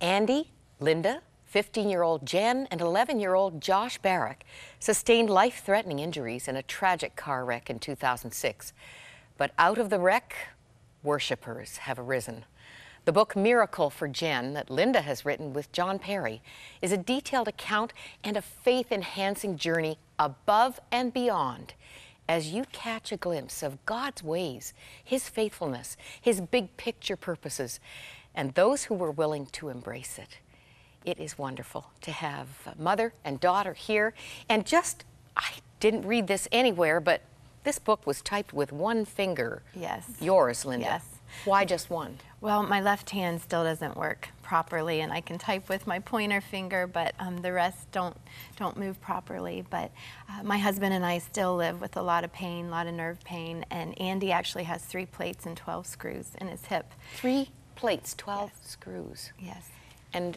Andy, Linda, 15-year-old Jen, and 11-year-old Josh Barrick sustained life-threatening injuries in a tragic car wreck in 2006. But out of the wreck, worshipers have arisen. The book Miracle for Jen that Linda has written with John Perry is a detailed account and a faith-enhancing journey above and beyond as you catch a glimpse of God's ways, His faithfulness, His big picture purposes, and those who were willing to embrace it. It is wonderful to have mother and daughter here. And I didn't read this anywhere, but this book was typed with one finger. Yes. Yours, Linda. Yes. Why just one? Well, my left hand still doesn't work properly, and I can type with my pointer finger, but the rest don't move properly. But my husband and I still live with a lot of pain, a lot of nerve pain, and Andy actually has 3 plates and 12 screws in his hip. 3 plates, 12 screws. Yes. And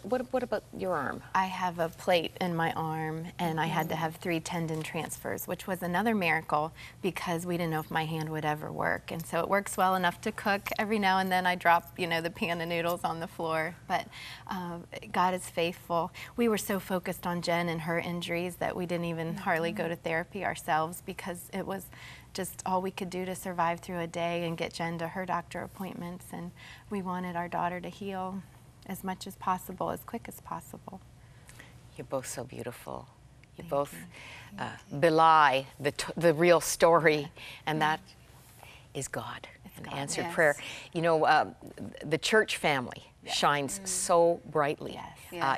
what about your arm? I have a plate in my arm, and I had to have 3 tendon transfers, which was another miracle because we didn't know if my hand would ever work. And so it works well enough to cook. Every now and then I drop, the pan of noodles on the floor, but God is faithful. We were so focused on Jen and her injuries that we didn't even hardly go to therapy ourselves because it was just all we could do to survive through a day and get Jen to her doctor appointments. And we wanted our daughter to heal as much as possible, as quick as possible. You're both so beautiful. You both belie the real story, and that is God, an answered prayer. The church family shines so brightly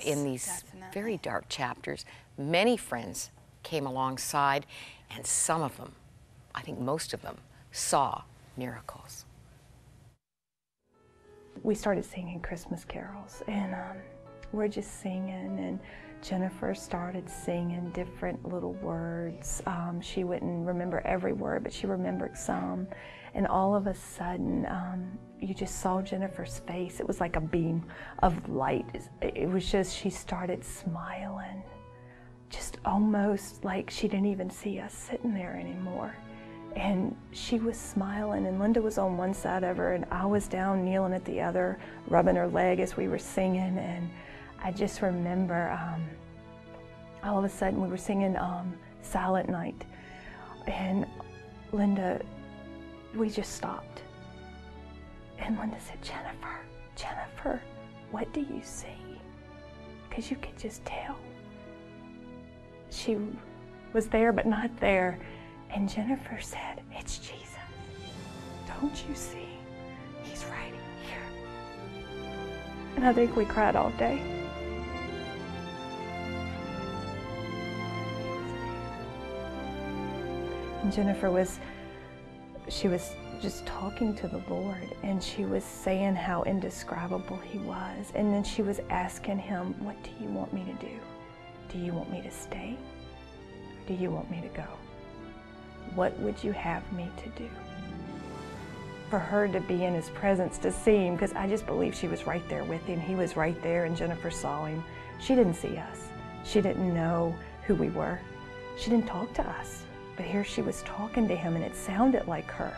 in these very dark chapters. Many friends came alongside, and some of them, I think most of them, saw miracles. We started singing Christmas carols, and we're just singing, and Jennifer started singing different little words. She wouldn't remember every word, but she remembered some, and all of a sudden you just saw Jennifer's face. It was like a beam of light. It was just, she started smiling, just almost like she didn't even see us sitting there anymore. And she was smiling, and Linda was on one side of her, and I was down kneeling at the other, rubbing her leg as we were singing. And I just remember all of a sudden we were singing Silent Night, and Linda, we just stopped. And Linda said, Jennifer, what do you see? Because you could just tell. She was there but not there. And Jennifer said, it's Jesus. Don't you see? He's right here. And I think we cried all day. And Jennifer was just talking to the Lord, and she was saying how indescribable He was. And then she was asking Him, what do you want me to do? Do you want me to stay? Or do you want me to go? What would you have me to do? For her to be in His presence, to see Him, because I just believe she was right there with Him. He was right there, and Jennifer saw Him. She didn't see us. She didn't know who we were. She didn't talk to us. But here she was talking to Him, and it sounded like her.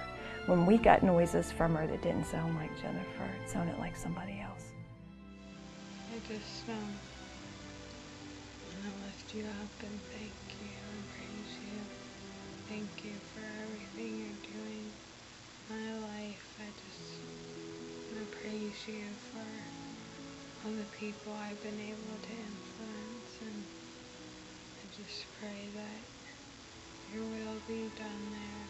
When we got noises from her that didn't sound like Jennifer, it sounded like somebody else. I just want to lift you up and thank you and praise you. Thank you for everything you're doing in my life. I just want to praise you for all the people I've been able to influence, and I just pray that your will be done there.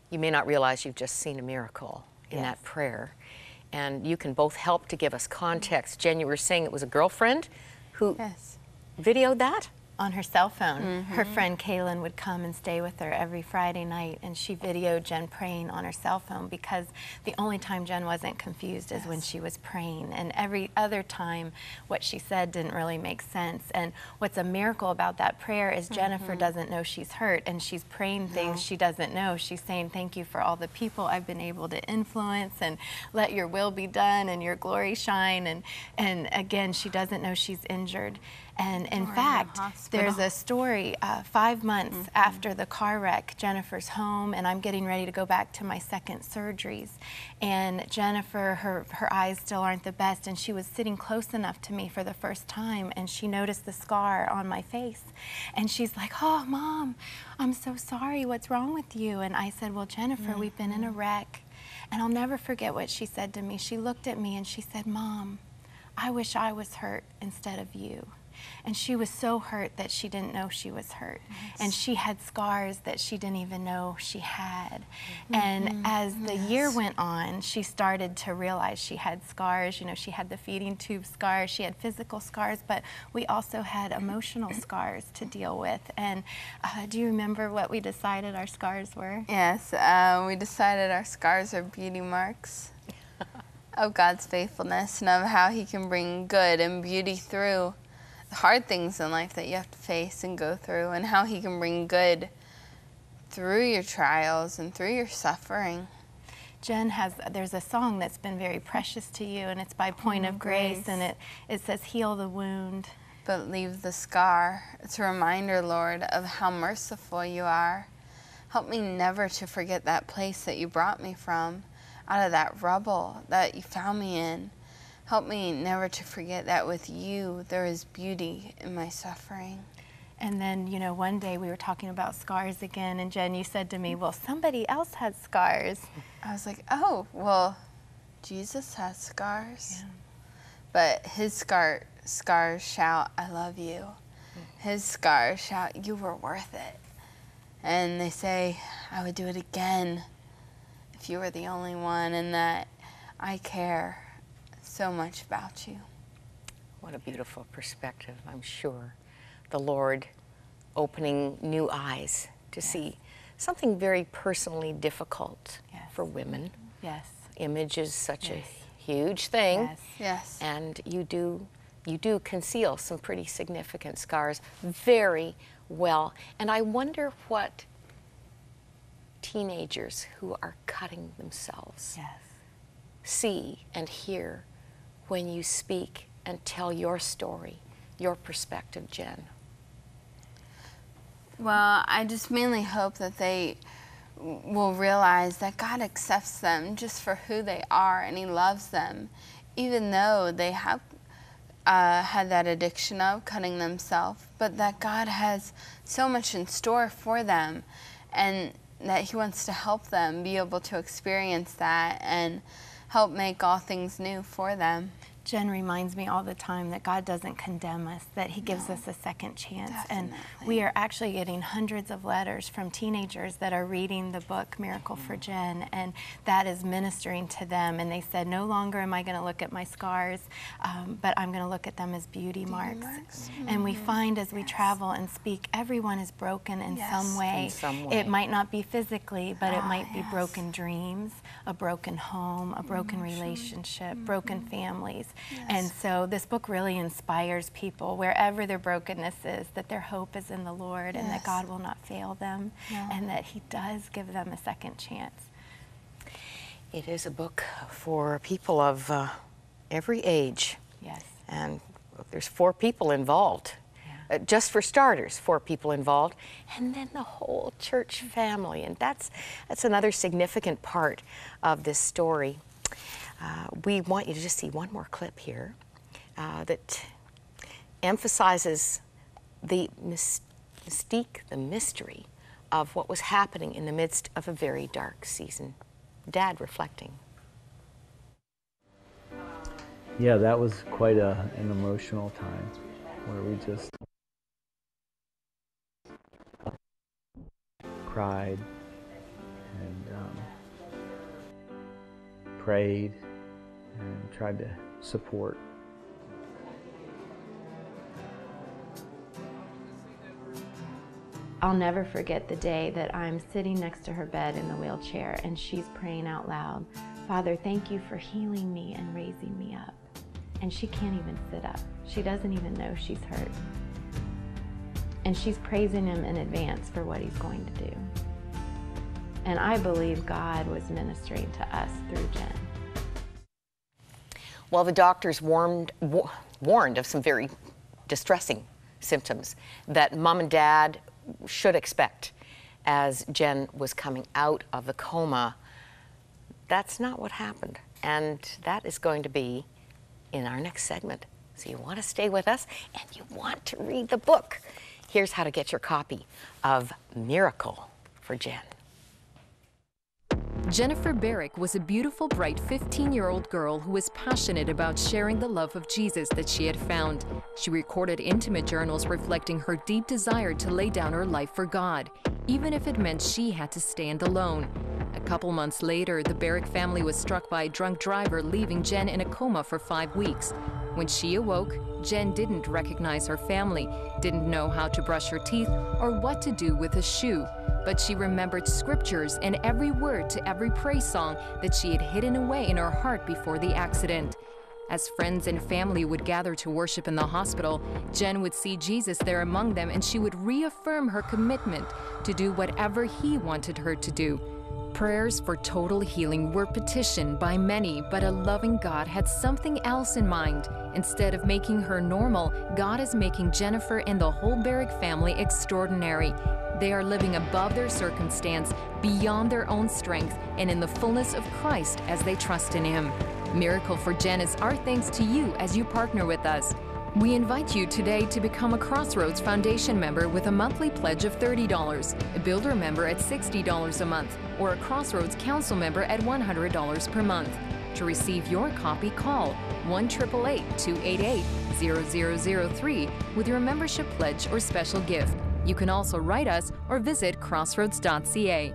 You may not realize you've just seen a miracle in that prayer, and you can both help to give us context. Jen, you were saying it was a girlfriend who videoed that? On her cell phone. Her friend Kaylin would come and stay with her every Friday night, and she videoed Jen praying on her cell phone because the only time Jen wasn't confused is when she was praying, and every other time what she said didn't really make sense. And what's a miracle about that prayer is Jennifer doesn't know she's hurt, and she's praying things she doesn't know. She's saying, thank you for all the people I've been able to influence, and let your will be done and your glory shine. And again, she doesn't know she's injured. And in fact, There's a story 5 months after the car wreck. Jennifer's home, and I'm getting ready to go back to my second surgeries. And Jennifer, her eyes still aren't the best, and she was sitting close enough to me for the first time, and she noticed the scar on my face. And she's like, "Oh, Mom, I'm so sorry. What's wrong with you?" And I said, "Well, Jennifer, we've been in a wreck." And I'll never forget what she said to me. She looked at me and she said, "Mom, I wish I was hurt instead of you." And she was so hurt that she didn't know she was hurt. Yes. And she had scars that she didn't even know she had. And as the year went on, she started to realize she had scars. You know, she had the feeding tube scars, she had physical scars, but we also had emotional scars to deal with. And do you remember what we decided our scars were? Yes, we decided our scars are beauty marks of God's faithfulness and of how He can bring good and beauty through the hard things in life that you have to face and go through, and how He can bring good through your trials and through your suffering. Jen there's a song that's been very precious to you, and it's by Point of Grace, and it says, "Heal the wound, but leave the scar." It's a reminder, Lord, of how merciful You are. Help me never to forget that place that You brought me from, out of that rubble that You found me in. Help me never to forget that with You, there is beauty in my suffering. And then, you know, one day we were talking about scars again, and Jen, you said to me, "Well, somebody else has scars." I was like, oh, well, Jesus has scars. Yeah. But His scars shout, "I love You." His scars shout, "You were worth it." And they say, "I would do it again if You were the only one," and that I care so much about You. What a beautiful perspective, I'm sure. The Lord opening new eyes to see something very personally difficult for women. Yes. Image is such a huge thing. Yes. Yes. And you do conceal some pretty significant scars very well. And I wonder what teenagers who are cutting themselves see and hear when you speak and tell your story, your perspective, Jen. Well, I just mainly hope that they will realize that God accepts them just for who they are, and He loves them, even though they have had that addiction of cutting themselves, but that God has so much in store for them, and that He wants to help them be able to experience that and help make all things new for them. Jen reminds me all the time that God doesn't condemn us, that He gives us a second chance. Definitely. And we are actually getting hundreds of letters from teenagers that are reading the book Miracle for Jen, and that is ministering to them. And they said, "No longer am I going to look at my scars, but I'm going to look at them as beauty marks." And we find as we travel and speak, everyone is broken in some way. In some way. It might not be physically, but it might be broken dreams, a broken home, a broken relationship, broken families. And so this book really inspires people, wherever their brokenness is, that their hope is in the Lord, and that God will not fail them, and that He does give them a second chance. It is a book for people of every age. Yes. And there's 4 people involved. Just for starters, 4 people involved, and then the whole church family. And that's another significant part of this story. We want you to just see one more clip here that emphasizes the mystique, the mystery of what was happening in the midst of a very dark season. Dad reflecting. Yeah, that was quite an emotional time where we just cried and prayed and tried to support. I'll never forget the day that I'm sitting next to her bed in the wheelchair and she's praying out loud, "Father, thank You for healing me and raising me up." And she can't even sit up. She doesn't even know she's hurt. And she's praising Him in advance for what He's going to do. And I believe God was ministering to us through Jen. Well, the doctors warned of some very distressing symptoms that mom and dad should expect as Jen was coming out of the coma. That's not what happened, and that is going to be in our next segment. So you want to stay with us, and you want to read the book. Here's how to get your copy of Miracle for Jen. Jennifer Barrick was a beautiful, bright 15-year-old girl who was passionate about sharing the love of Jesus that she had found. She recorded intimate journals reflecting her deep desire to lay down her life for God, even if it meant she had to stand alone. A couple months later, the Barrick family was struck by a drunk driver, leaving Jen in a coma for 5 weeks. When she awoke, Jen didn't recognize her family, didn't know how to brush her teeth or what to do with a shoe. But she remembered scriptures and every word to every praise song that she had hidden away in her heart before the accident. As friends and family would gather to worship in the hospital, Jen would see Jesus there among them, and she would reaffirm her commitment to do whatever he wanted her to do. Prayers for total healing were petitioned by many, but a loving God had something else in mind. Instead of making her normal, God is making Jennifer and the whole Barrick family extraordinary. They are living above their circumstance, beyond their own strength, and in the fullness of Christ as they trust in Him. Miracle for Jen is our thanks to you as you partner with us. We invite you today to become a Crossroads Foundation member with a monthly pledge of $30, a Builder member at $60 a month, or a Crossroads Council member at $100 per month. To receive your copy, call 1-888-288-0003 with your membership pledge or special gift. You can also write us or visit crossroads.ca.